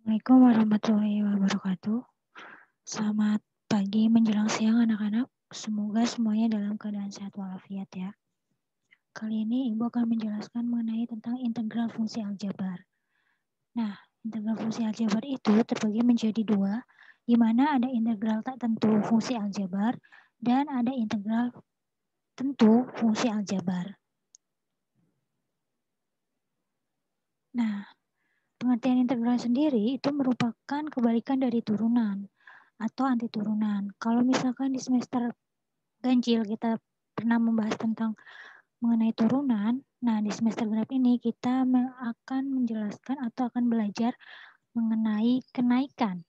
Assalamualaikum warahmatullahi wabarakatuh. Selamat pagi menjelang siang anak-anak. Semoga semuanya dalam keadaan sehat walafiat ya. Kali ini Ibu akan menjelaskan mengenai tentang integral fungsi aljabar. Nah, integral fungsi aljabar itu terbagi menjadi dua, di mana ada integral tak tentu fungsi aljabar dan ada integral tentu fungsi aljabar. Nah, pengertian integral sendiri itu merupakan kebalikan dari turunan atau anti turunan. Kalau misalkan di semester ganjil kita pernah membahas tentang mengenai turunan, nah di semester genap ini kita akan menjelaskan atau akan belajar mengenai kenaikan.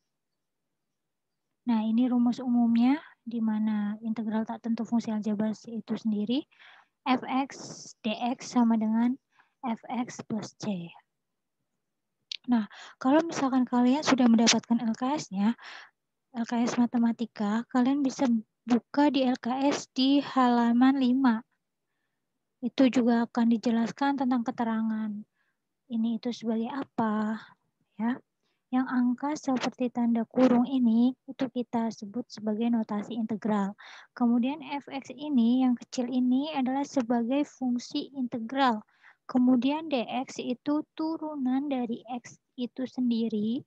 Nah, ini rumus umumnya di mana integral tak tentu fungsi aljabar itu sendiri fx dx sama dengan fx plus c. Nah, kalau misalkan kalian sudah mendapatkan LKS-nya, LKS Matematika, kalian bisa buka di LKS di halaman 5. Itu juga akan dijelaskan tentang keterangan ini itu sebagai apa, ya. Yang angka seperti tanda kurung ini itu kita sebut sebagai notasi integral. Kemudian fx ini yang kecil ini adalah sebagai fungsi integral. Kemudian dx itu turunan dari x itu sendiri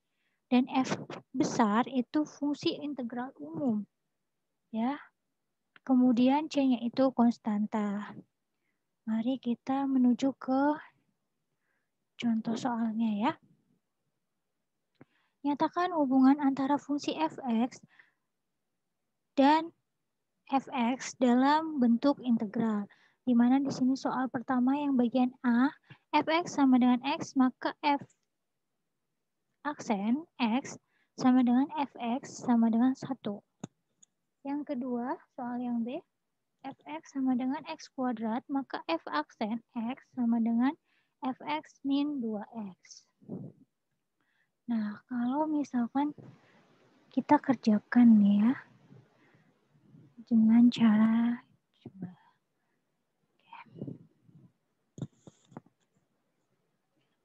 dan f besar itu fungsi integral umum. Ya. Kemudian c-nya itu konstanta. Mari kita menuju ke contoh soalnya ya. Nyatakan hubungan antara fungsi fx dan fx dalam bentuk integral. Di mana di sini soal pertama yang bagian A, fx sama dengan x, maka f aksen x sama dengan fx sama dengan 1. Yang kedua, soal yang B, fx sama dengan x kuadrat, maka f aksen x sama dengan fx min 2x. Nah, kalau misalkan kita kerjakan nih ya, dengan cara coba.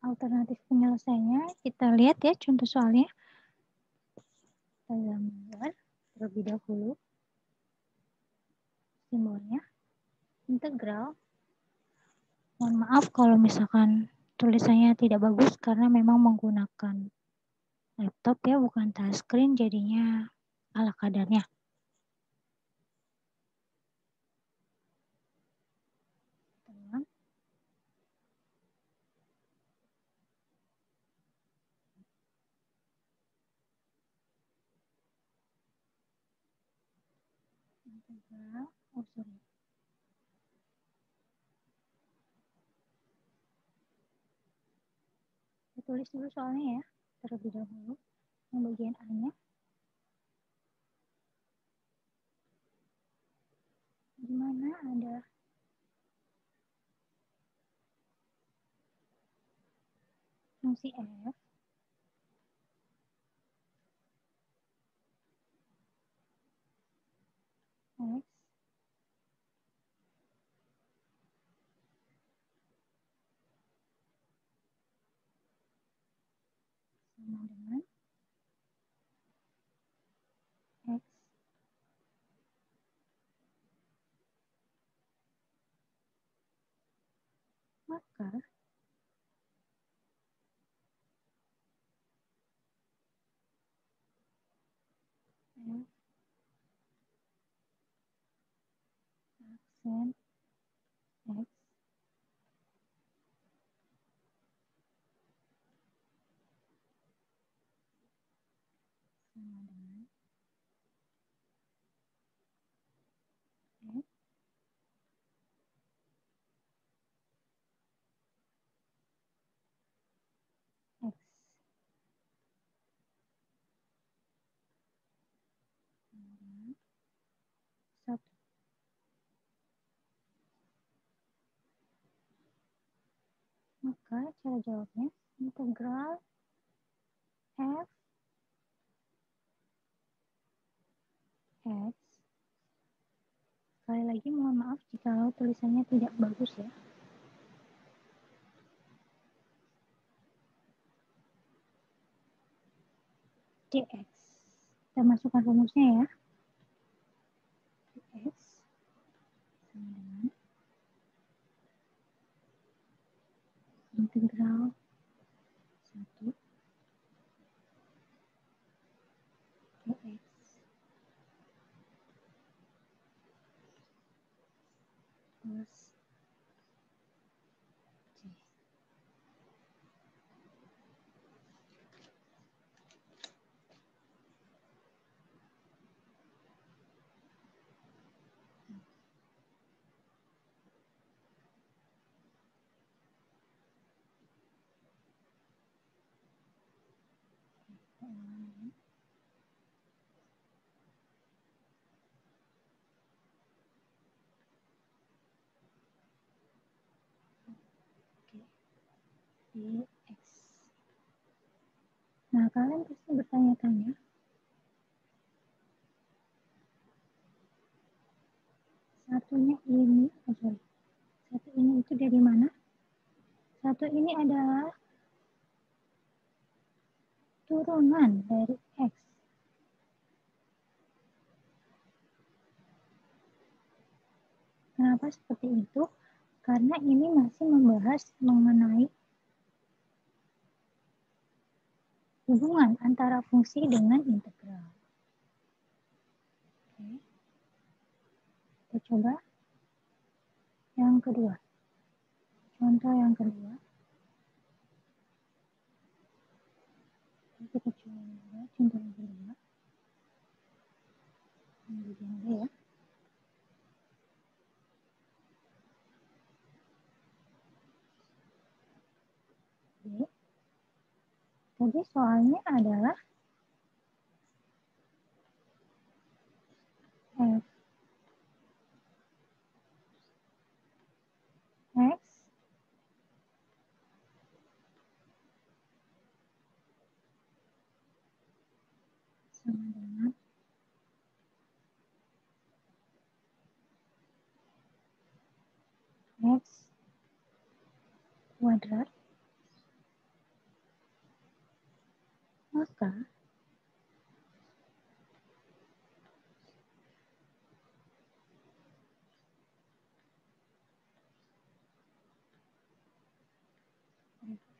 Alternatif penyelesaiannya kita lihat ya contoh soalnya. Kita gambar terlebih dahulu simbolnya integral. Mohon maaf kalau misalkan tulisannya tidak bagus karena memang menggunakan laptop ya, bukan touchscreen, jadinya ala kadarnya. Integral, oh sorry. Saya tulis dulu soalnya ya, terlebih dahulu yang bagian A-nya. Di mana ada fungsi f x sama dengan x maka f aksen x sama dengan x x sama dengan 1. Maka cara jawabnya integral f x. Sekali lagi mohon maaf jika tulisannya tidak bagus ya. dx. Kita masukkan rumusnya ya. Dx sama dengan integral 1 dx plus c. Dx. Nah, kalian pasti bertanya-tanya, satu ini itu dari mana? Satu ini adalah turunan dari X. Kenapa seperti itu? Karena ini masih membahas mengenai hubungan antara fungsi dengan integral. Oke. Kita coba yang kedua. Contoh yang kedua. Kita coba contoh yang kedua. Ini ya. Oke. Jadi soalnya adalah f x sama dengan x kuadrat, maka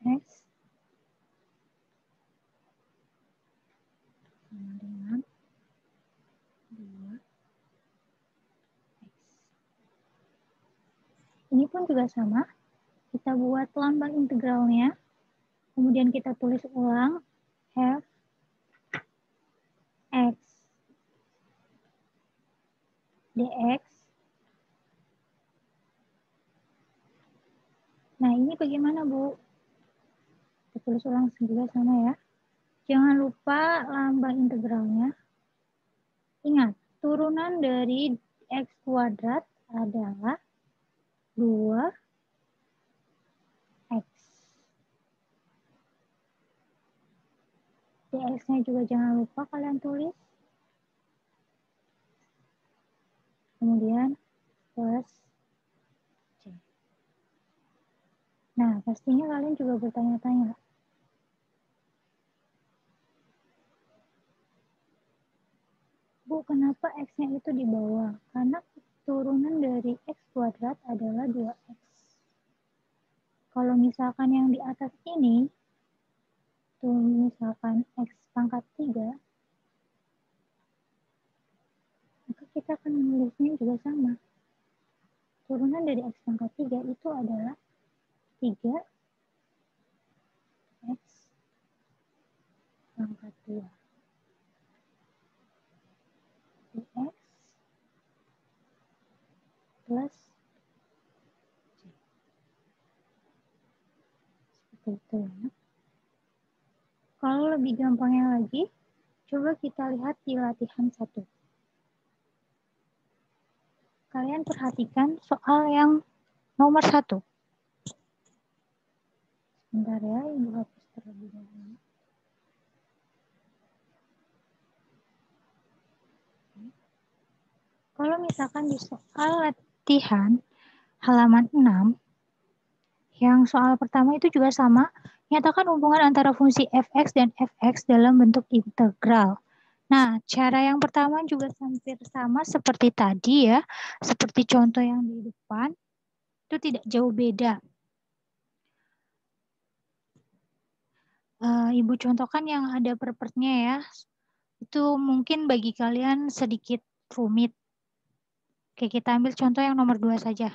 x sama dengan 2x. Ini pun juga sama. Kita buat lambang integralnya. Kemudian kita tulis ulang f x dx. Nah, ini bagaimana, Bu? Kita tulis ulang juga sama ya. Jangan lupa lambang integralnya. Ingat, turunan dari x kuadrat adalah 2x. Dx-nya juga jangan lupa kalian tulis. Kemudian plus c. Nah, pastinya kalian juga bertanya-tanya, Bu, kenapa x-nya itu di bawah? Karena turunan dari x kuadrat adalah 2x. Kalau misalkan yang di atas ini, tuh misalkan x pangkat 3, maka kita akan menulisnya juga sama. Turunan dari x pangkat 3 itu adalah 3x pangkat 2. Dx plus c. Seperti itu ya. Kalau lebih gampangnya lagi, coba kita lihat di latihan 1. Kalian perhatikan soal yang nomor 1. Sebentar ya, Ibu hapus terlebih dahulu. Kalau misalkan di soal latihan halaman 6, yang soal pertama itu juga sama, Nyatakan hubungan antara fungsi f(x) dan f(x) dalam bentuk integral. Nah, cara yang pertama juga hampir sama seperti tadi ya. Seperti contoh yang di depan, itu tidak jauh beda. Ibu contohkan yang ada perpertnya ya. Itu mungkin bagi kalian sedikit rumit. Oke, kita ambil contoh yang nomor 2 saja.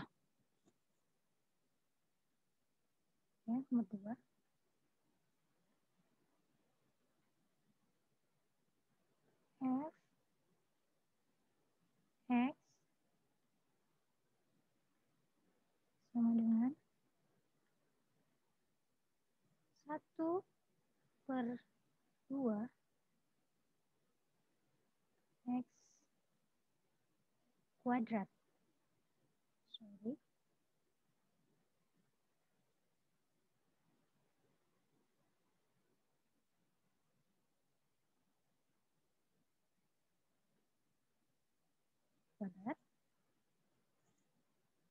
Ya, nomor 2. F X sama dengan 1/2 X kuadrat. Sorry. Kuadrat.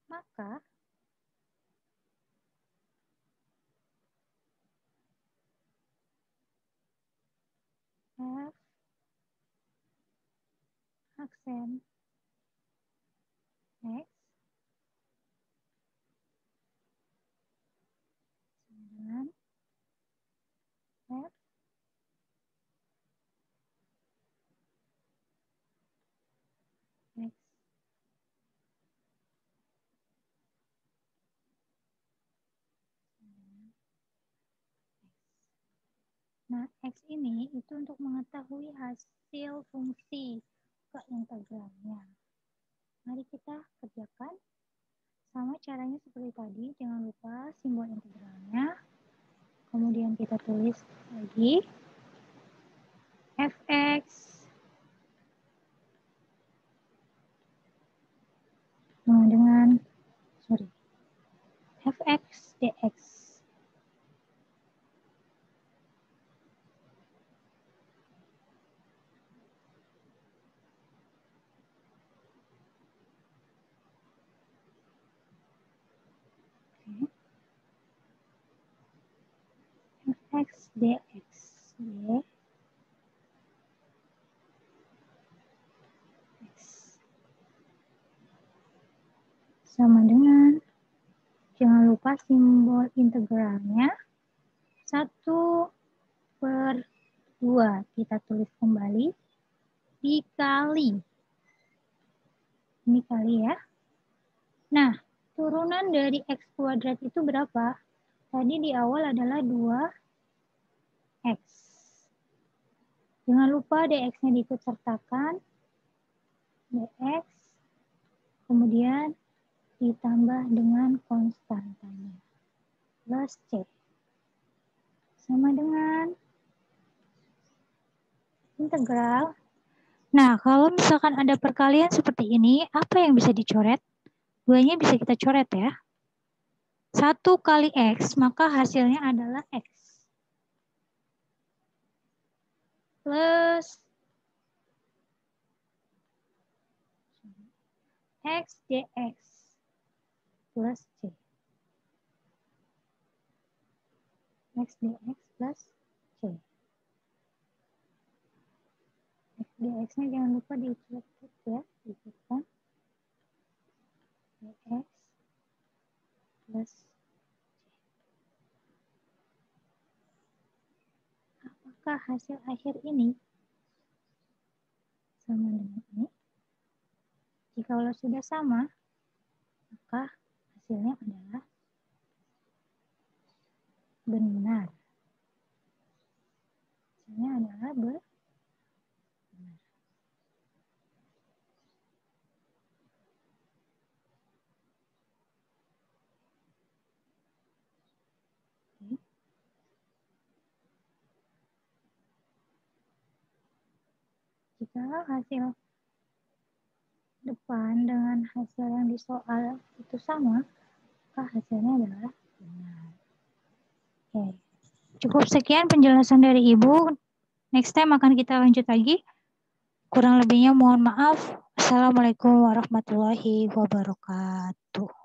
Maka F aksen X dengan F X. Nah, X ini itu untuk mengetahui hasil fungsi keintegralnya. Mari kita kerjakan. Sama caranya seperti tadi, jangan lupa simbol integralnya. Kemudian kita tulis lagi fx dengan fx dx. Fx dx dx sama dengan, jangan lupa simbol integralnya 1/2. Kita tulis kembali dikali. Ini kali ya. Nah, turunan dari X kuadrat itu berapa? Tadi di awal adalah 2X. Jangan lupa dx-nya diikut sertakan. Dx. Kemudian ditambah dengan konstantanya. Plus C. Sama dengan integral. Nah, kalau misalkan ada perkalian seperti ini, apa yang bisa dicoret? Duanya bisa kita coret ya. 1 kali X, maka hasilnya adalah X. Plus X dx plus C. X dx plus C. X dx-nya jangan lupa diikut ya. Diikutkan. Dx plus C. Apakah hasil akhir ini sama dengan ini? Jika sudah sama, maka hasilnya adalah benar. Hasilnya adalah benar. Oke. Jika hasil depan dengan hasil yang di soal itu sama, maka hasilnya adalah benar. Oke. Cukup sekian penjelasan dari Ibu. Next time akan kita lanjut lagi. Kurang lebihnya mohon maaf. Assalamualaikum warahmatullahi wabarakatuh.